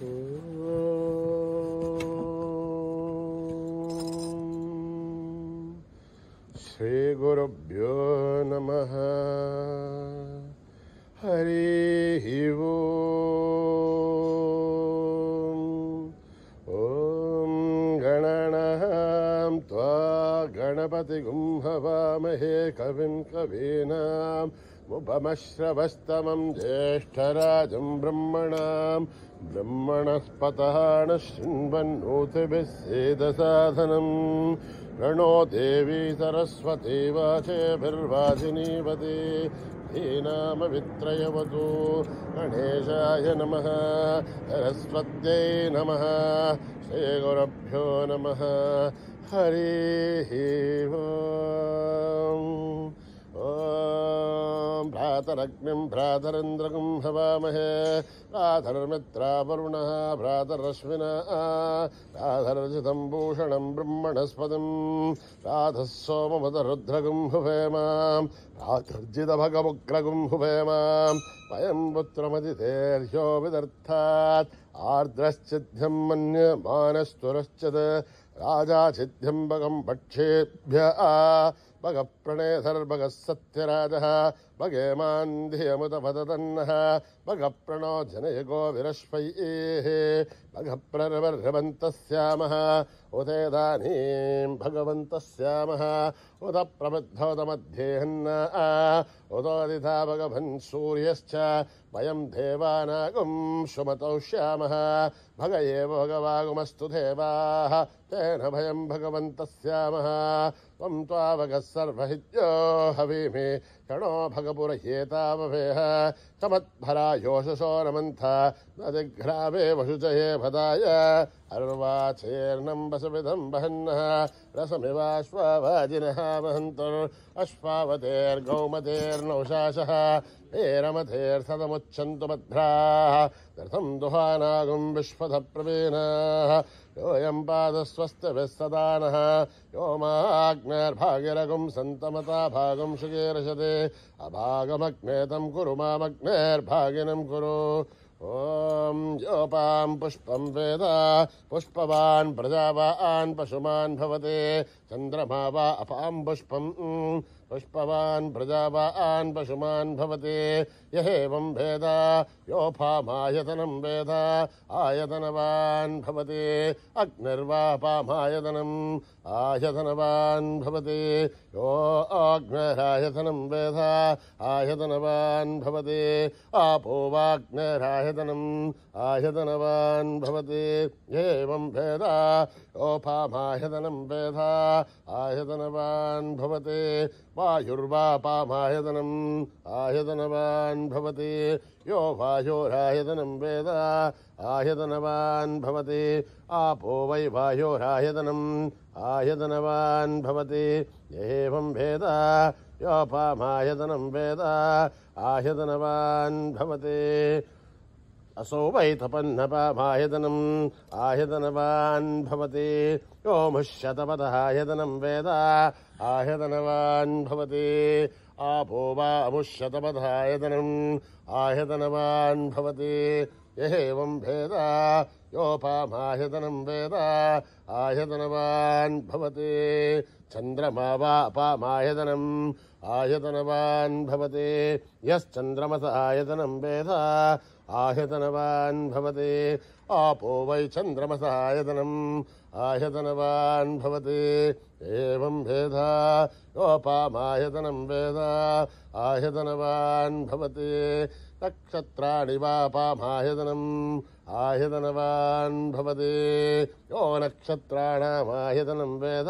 శ్రీ గురుభ్యో నమః. హరి ఓం గణానాం త్వా గణపతిగుం హవామహే కవిం కవీనాం ఉపమశ్రవస్తమం జ్యేష్ఠరాజం బ్రహ్మణస్పతః శృण्वन्नोतिभिः सेदसाधनं प्रणो देवी सरस्वती वाचेभिर्वाचिनीवती धीनामवित्रयवतु. गणेशाय नमः, सरस्वत्यै नमः, श्रीगुरुभ्यो नमः. हरिः ओम्. भ्रातरग्निं भ्रातरिन्द्रगं हवामहे, भ्रातर्मित्रा वरुणः, भ्रातरश्विनः, भ्रातर्जितं भूषणं ब्रह्मणस्पतिं, भ्रातः सोमवतरुद्रगं हुवेमां, भ्रातर्जितभगमुग्रगं हुवेमां. वयं पुत्रमतिथेर्ह्यो विदर्थात् आर्द्रश्चिद्ध्यं मन्यमानस्तुरश्चित् राजा चिद्ध्यं भगं भक्षेभ्यः. भगप्रणेधर्भगः सत्यराजः भगेमान् धियमुतपततन्नः. भगप्रणो जनयगो विरश्वैः भगप्रर्वर्हवन्तः स्यामः. उतेदानीं भगवन्तः स्यामः. उत प्रबद्धोतमध्येहन्ना उतोदिता भगवन् सूर्यश्च. वयं देवानागुं सुमतौ श्यामः. भग एव भगवागुमस्तु देवाः तेन भयं भगवन्तः स्यामः. त्वं त्वावगः सर्वहित्यो हवीमि क्षणो भगपुरह्येताववेह. चमत्भरा योषसो नमन्थ नदिघ्रावे वशुचये भदाय. अर्वाचेर्नं वसुविधं वहन्नः रसमिवाश्वावाजिनः वहन्तुरश्वावतेर्गौमतेर्नौशासः. एरमथेर्सदमुच्छन्तु भद्राः रथं दुहानागुं विश्वधप्रवीणाः. योऽयं पादस्वस्तिभिः सदा नः. यो माग्नेर्भागिरगुं सन्तमता भागं शुगेरशते. अभागमग्नेतं कुरु मामग्नेर्भागिनं कुरु. ॐ योपां पुष्पं वेद पुष्पवान् प्रजावान् पशुमान् भवते. चन्द्रमा वा अपां पुष्पं पुष्पवान् प्रजावान् पशुमान् भवते. य एवं वेद योपामायतनं वेद आयतनवान् भवते. अग्निर्वापामायतनम् आयतनवान् भवते. यो अग्निरायतनं वेद आयतनवान् भवते. आपो वाग्निरायतनम् आयतनवान् भवते. एवं वेद योपामायतनं वेद आयतनवान् भवते. वायुर्वापामायतनम् आयतनवान् भवति. यो वायोरायतनं वेद आयतनवान् भवति. आपो वै वायोरायतनम् आयतनवान् भवति. एवं वेद योपामायतनं वेद आयतनवान् भवति. असो वै तपन्नपामायतनम् आयतनवान् भवति. यो मुष्यतपतः आयतनं वेद आयतनवान् भवति. आपो वा अमुष्यतपतः आयतनम् आयतनवान् भवति. एवं वेद योपामायतनं वेद आयतनवान् भवति. चन्द्रमा वा अपामायतनम् आयतनवान् भवति. यश्चन्द्रमस आयतनं वेद आयतनवान् भवति. आपो वै चन्द्रमस आयतनम् आयतनवान् भवति. एवं वेद योपामायतनं वेद आयतनवान् भवति. नक्षत्राणि वापामायतनम् आयतनवान् भवति. यो नक्षत्राणामायतनं वेद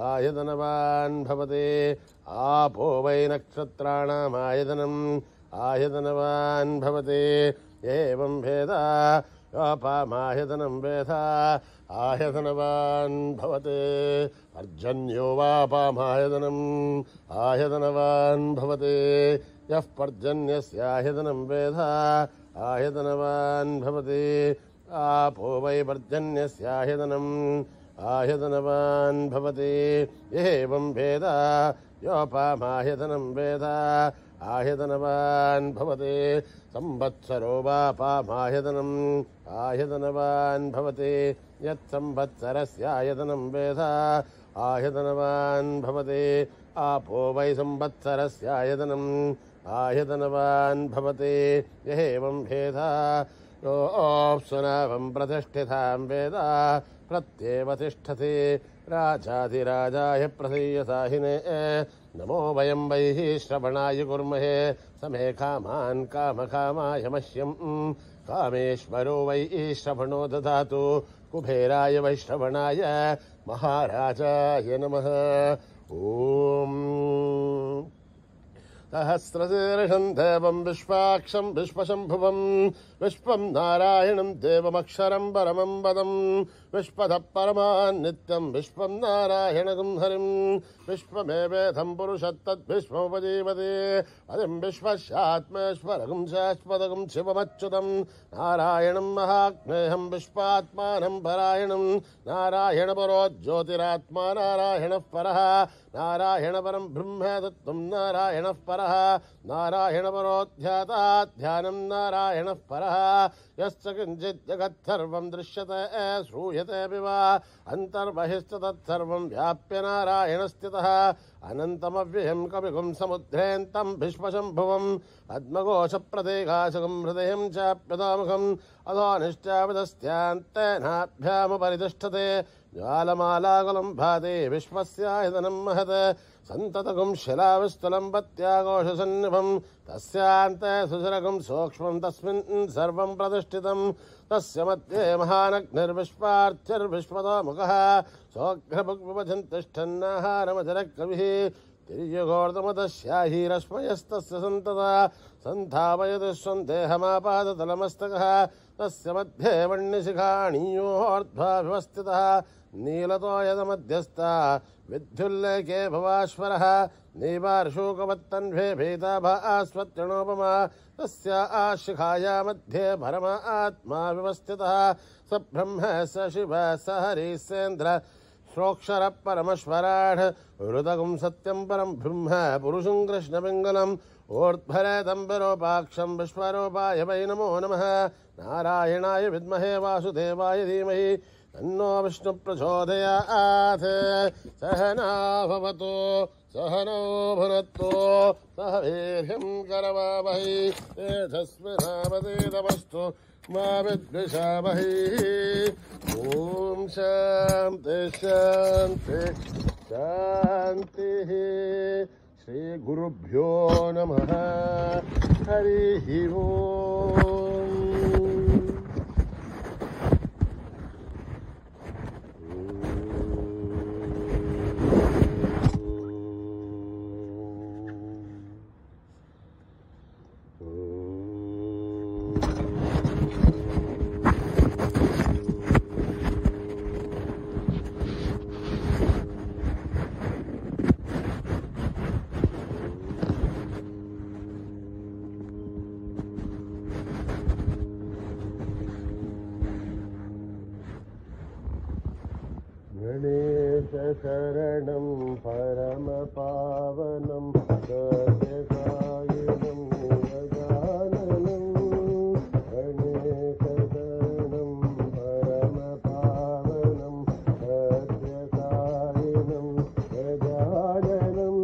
आयतनवान् भवति. आपो वै नक्षत्राणामायतनम् आयतनवान् भवति. एवं वेद योपामायतनं वेद आयतनवान् भवति. पर्जन्यो वापामायतनम् आयतनवान् भवति. यः पर्जन्यस्यायतनं वेद आयतनवान् भवति. आपो वै पर्जन्यस्यायतनम् आयतनवान् भवति. एवं वेद योपामायतनं वेद आह्यतनवान् भवते संवत्सरो वापामाह्यतनम् आह्यतनवान् भवते यत्संवत्सरस्यायतनं वेद आह्यतनवान् भवते आपो वै संवत्सरस्यायतनम् आह्यतनवान् भवते य एवं भेदा योऽप्सुनावं प्रतिष्ठितां वेद प्रत्येव तिष्ठति राजाधिराजाय प्रसीयसाहिने नमो वयं वैः श्रवणाय कुर्महे समे कामान् कामकामाय मह्यं कामेश्वरो वै श्रवणो ददातु कुबेराय वै श्रवणाय महाराजाय नमः ॐ सहस्रशीर्षं देवं विश्वाक्षं विश्वशम्भुवं विश्वं नारायणं देवमक्षरं परमं पदं विश्वतः परमान् नित्यं विश्वं नारायणगं हरिं विश्वमेवेदं पुरुषत्तद्विश्वमुपजीवते पदं विश्वस्यात्मेश्वरगं शाश्वतगं शिवमच्युतं नारायणं महात्मेयं विश्वात्मानं परायणं नारायणपरो ज्योतिरात्मा नारायणः परः नारायणपरं ब्रह्म तत्त्वं नारायणः परः नारायणपरोऽध्याताध्यानं नारायणः परः यश्च किञ्चित् जगत्सर्वं दृश्यते श्रूयतेऽपि वा अन्तर्बहिश्च तत्सर्वं व्याप्य नारायणस्थितः अनन्तमव्ययं कविगुं समुद्रेऽन्तं विश्वशम्भुवं पद्मघोषप्रदेकाशकं हृदयं चाप्यतामुखम् अधोनिश्चापदस्त्यान्तेनाभ्यामुपरितिष्ठते ज्वालमालाकुलं भाति विश्वस्यायतनं महत् सन्ततगुं शिलाविस्तुलं पत्याघोषसन्निभं तस्यान्ते सुशिरगुं सूक्ष्मं तस्मिन् सर्वं प्रतिष्ठितं तस्य मध्ये महानग्निर्विश्वार्चिर्विश्वतोमुखः सोऽघ्रभुग्विभजन्तिष्ठन्नाहारमजरकविः तिर्यगोर्धमदस्याहीरश्मयस्तस्य सन्तता सन्धापयति स्वं देहमापादतलमस्तकः तस्य मध्ये वह्निशिखाणीयोर्ध्वा व्यवस्थितः नीलतोयदमध्यस्था विद्युल्लेखे भवाश्वरः नीवार्षूकवत्तन्वे भीताभास्वत्यणोपमा तस्य आशिखाया मध्ये भरमा आत्मा व्यवस्थितः स ब्रह्म स शिव स हरिसेन्द्र श्रोक्षरः परमश्वराढ हृदगुं सत्यं परं ब्रह्म पुरुषं कृष्णपिङ्गलम् ऊर्ध्वरेतं विरूपाक्षं विश्वरूपाय वै नमो नमः नारायणाय विद्महे वासुदेवाय धीमहि तन्नो विष्णु प्रचोदयात् सहना भवतु सहनौ भुनक्तु सह वीर्यं करवावहै तेजस्विनावधीतमस्तु मा विद्विषावहै ॐ शान्ति शान्ति शान्तिः श्रीगुरुभ्यो नमः हरिः ओम् गणेशशरणं परमपावनं सत्यसायिनं गजाननं गणेशशरणं परमपावनं सत्यसायिनं गजाननं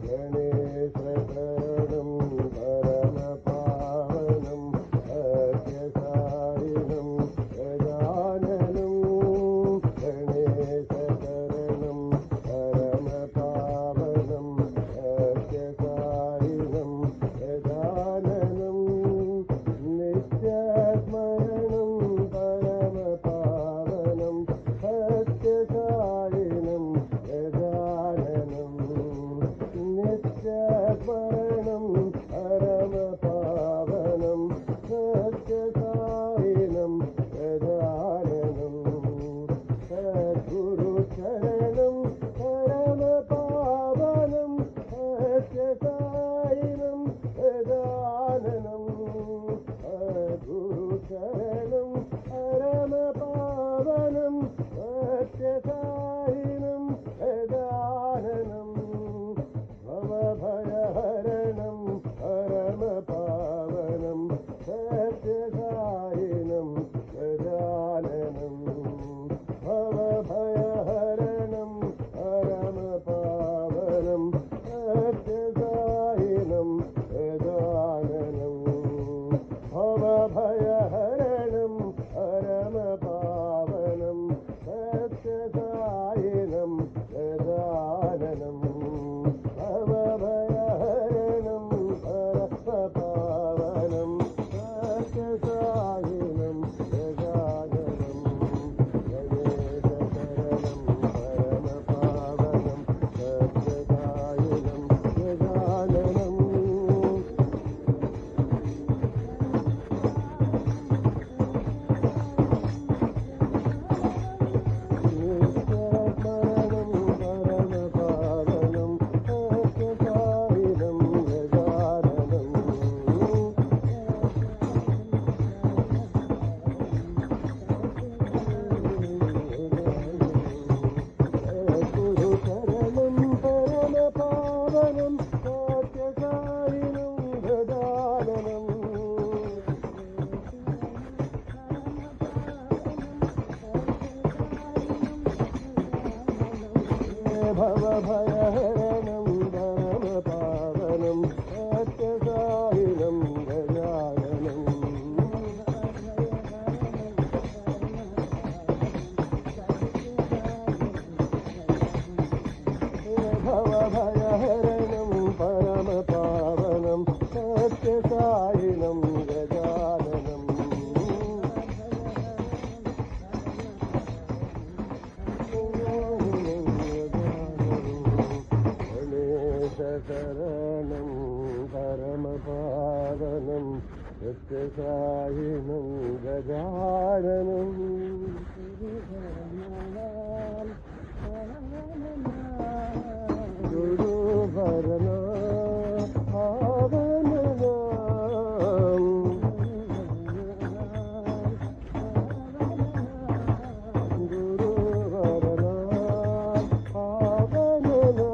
गणेशशरणं परमपावनं सत्यसायिनं गजाननं गणेशशरणं परमपावनं सत्यसायिनं भवभयहरणं परमपावनं सत्यसायिनं गजाननं भवभयहरणं परमपावनं सत्यसायिनं गजाननं गणेशशरणं परमपावनं सत्यसायिनं गजाननं गुरुवरना पावननां गुरुवरना पावननां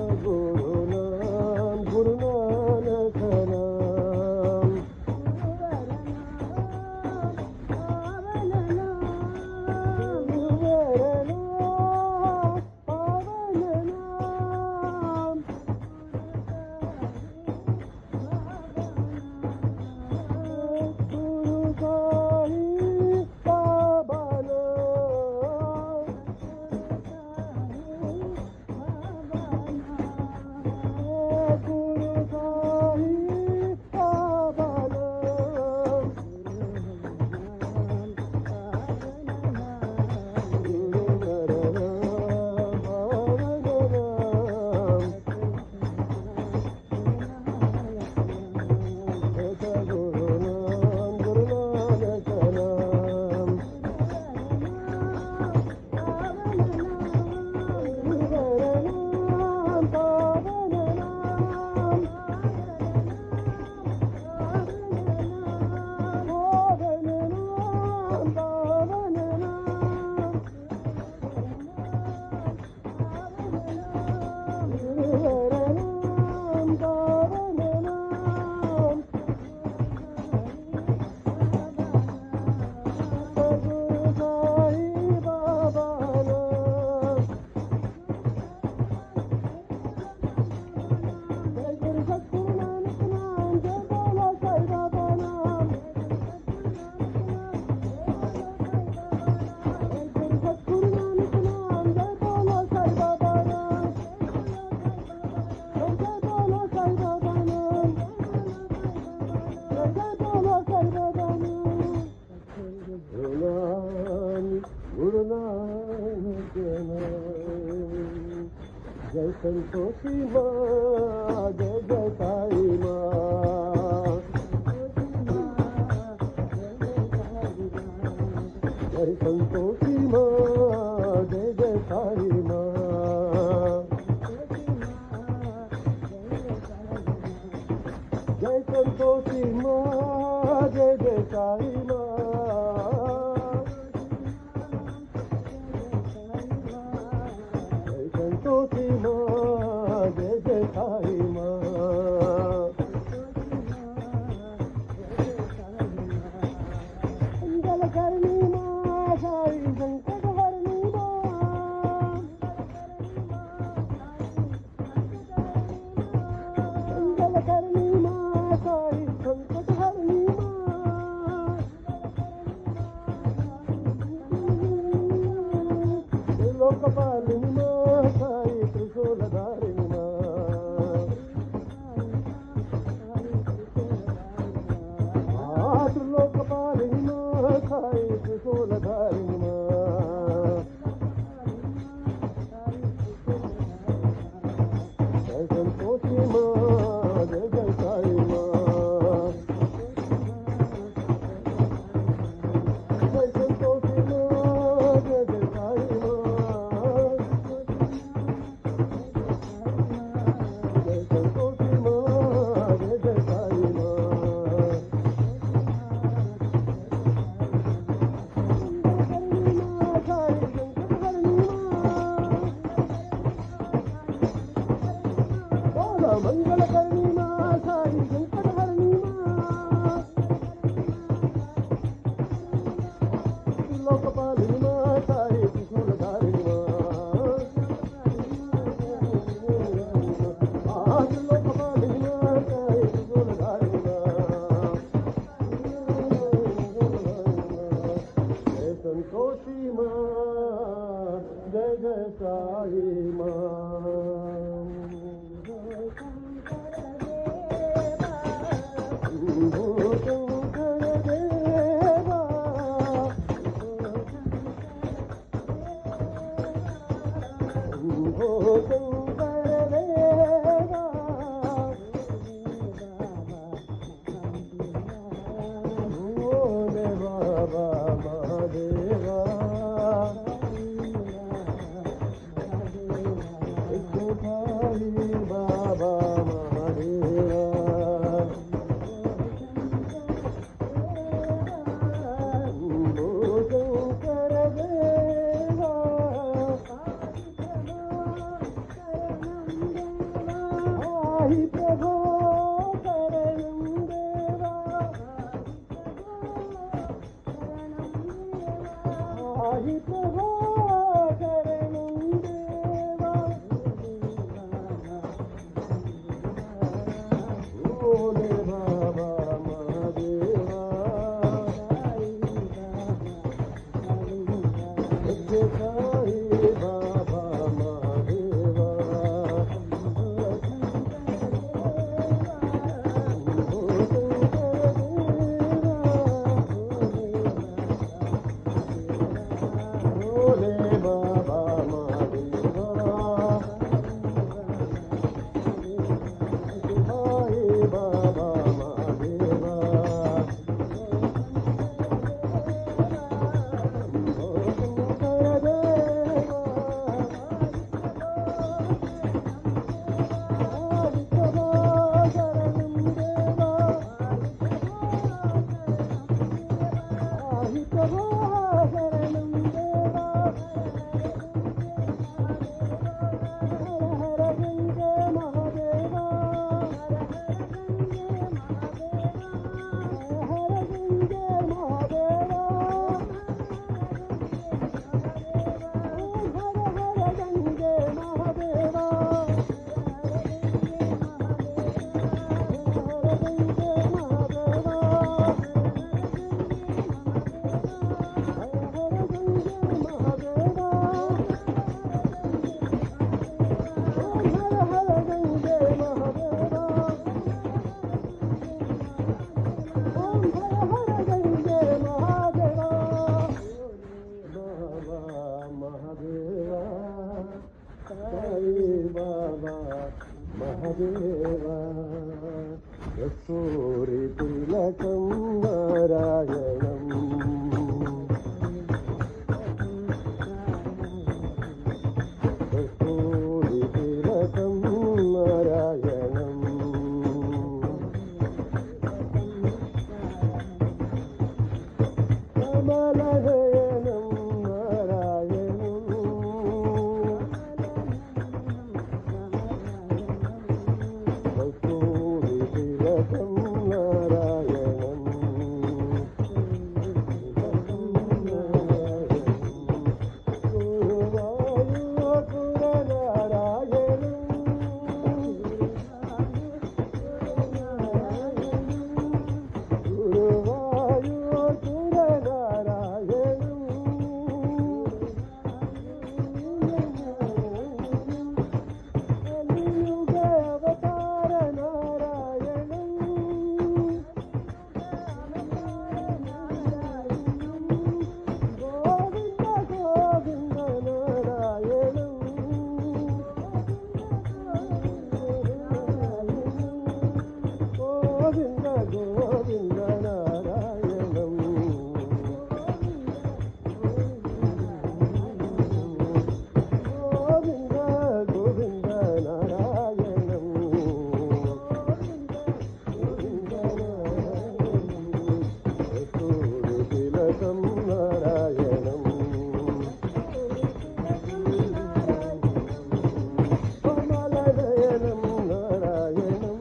सद्गुरुनां गुरुनानकनां जय संतोषी माँ जय जय साई माँ जय संतोषी माँ जय जय साई माँ जय संतोषी माँ जय जय साई माँ संतोषी माँ जय जय साई माँ मंगल करनी माँ साई संकट हरनी माँ मंगल करनी माँ साई संकट हरनी माँ लोकपालिनी माँ साई त्रिशूलधारिणी माँ त्रिलोकपालिनी माँ साई त्रिशूलधारिणी माँ जय संतोषी माँ जय जय साई माँ जय संतोषी माँ जय जय साई माँ मंगल करनी माँ साई संकट हरनी माँ మహదేవా కస్తూరి తిలకం నారాయణం కస్తూరి తిలకం నారాయణం కమలనయనం నారాయణం కస్తూరి తిలకం నారాయణం గురువాయూరపుర నారాయణం గురువాయూరపుర నారాయణం కలియుగ అవతార నారాయణం గోవింద గోవింద నారాయణం గోవింద గోవింద నారాయణం గోవింద గోవింద నారాయణం కస్తూరి తిలకం నారాయణం కమలనయనం నారాయణం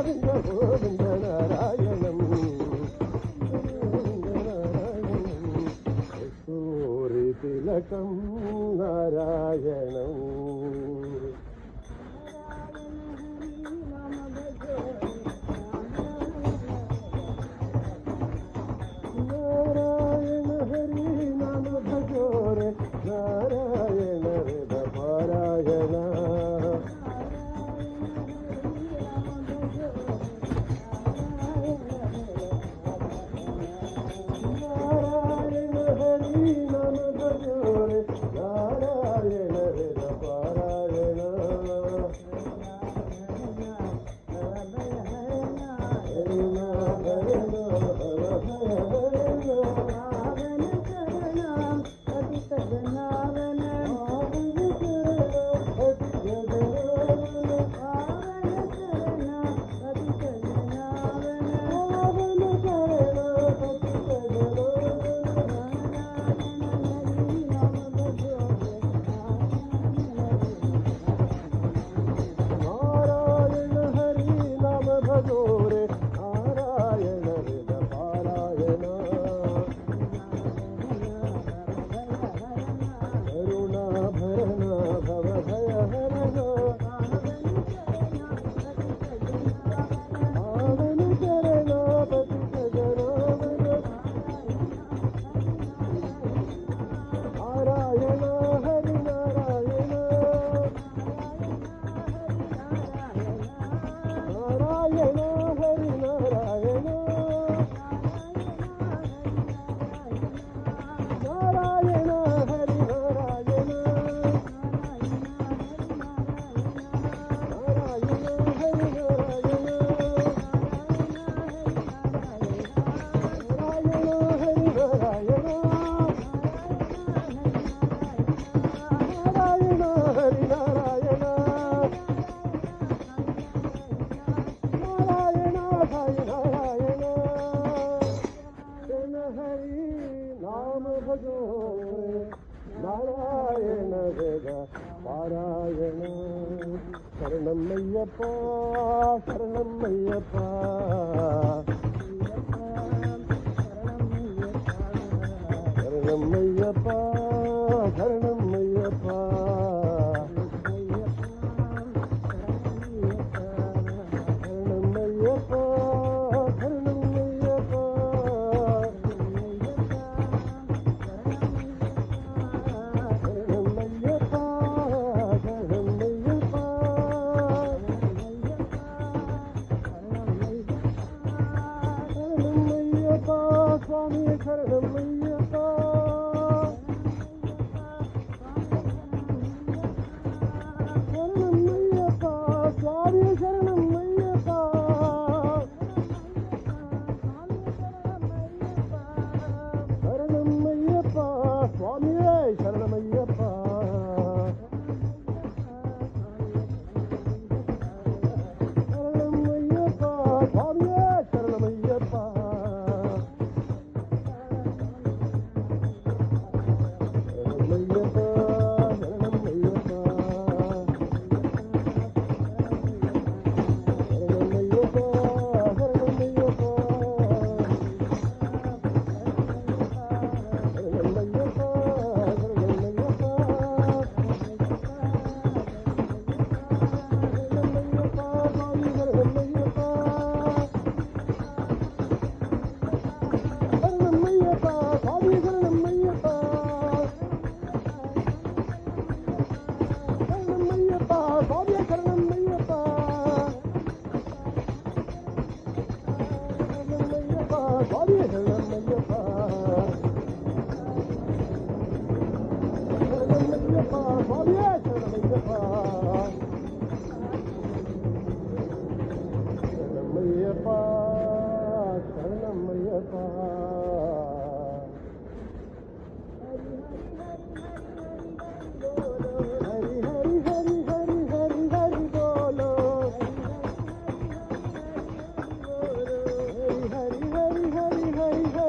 గోవింద గోవింద నారాయణం కస్తూరి తిలకం నారాయణం నారాయణ హరి నామ భజోరే నారాయణ వేద పారాయణ నారాయణ హరి నామ భజోరే నారాయణ వేద పారాయణ నారాయణ వేద పారాయణ శరణమయ్యప్ప శరణమయ్యప్ప శరణమయ్యప్ప శరణమయ్యప్ప స్వామి శరణమయ్యప్ప శరణమయ్యప్ప స్వామి శరణమయ్యప్ప శరణమయ్యప్ప స్వామి శరణమయ్యప్ప శరణమయ్యప్ప స్వామి శరణమయ్యప్ప Hari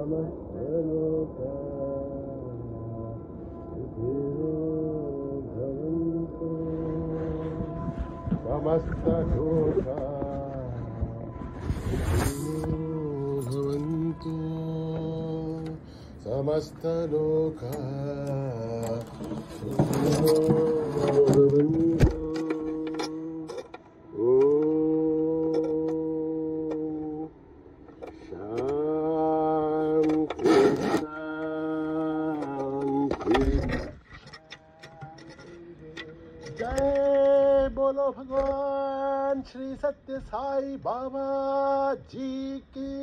సమస్తలోకా సుఖినో భవంతు సమస్తలోకా భవంతు సమస్తలోకా సుఖినో భవంతు शांति शांति जय बोलो भगवान श्री सत्य साई बाबा जी की।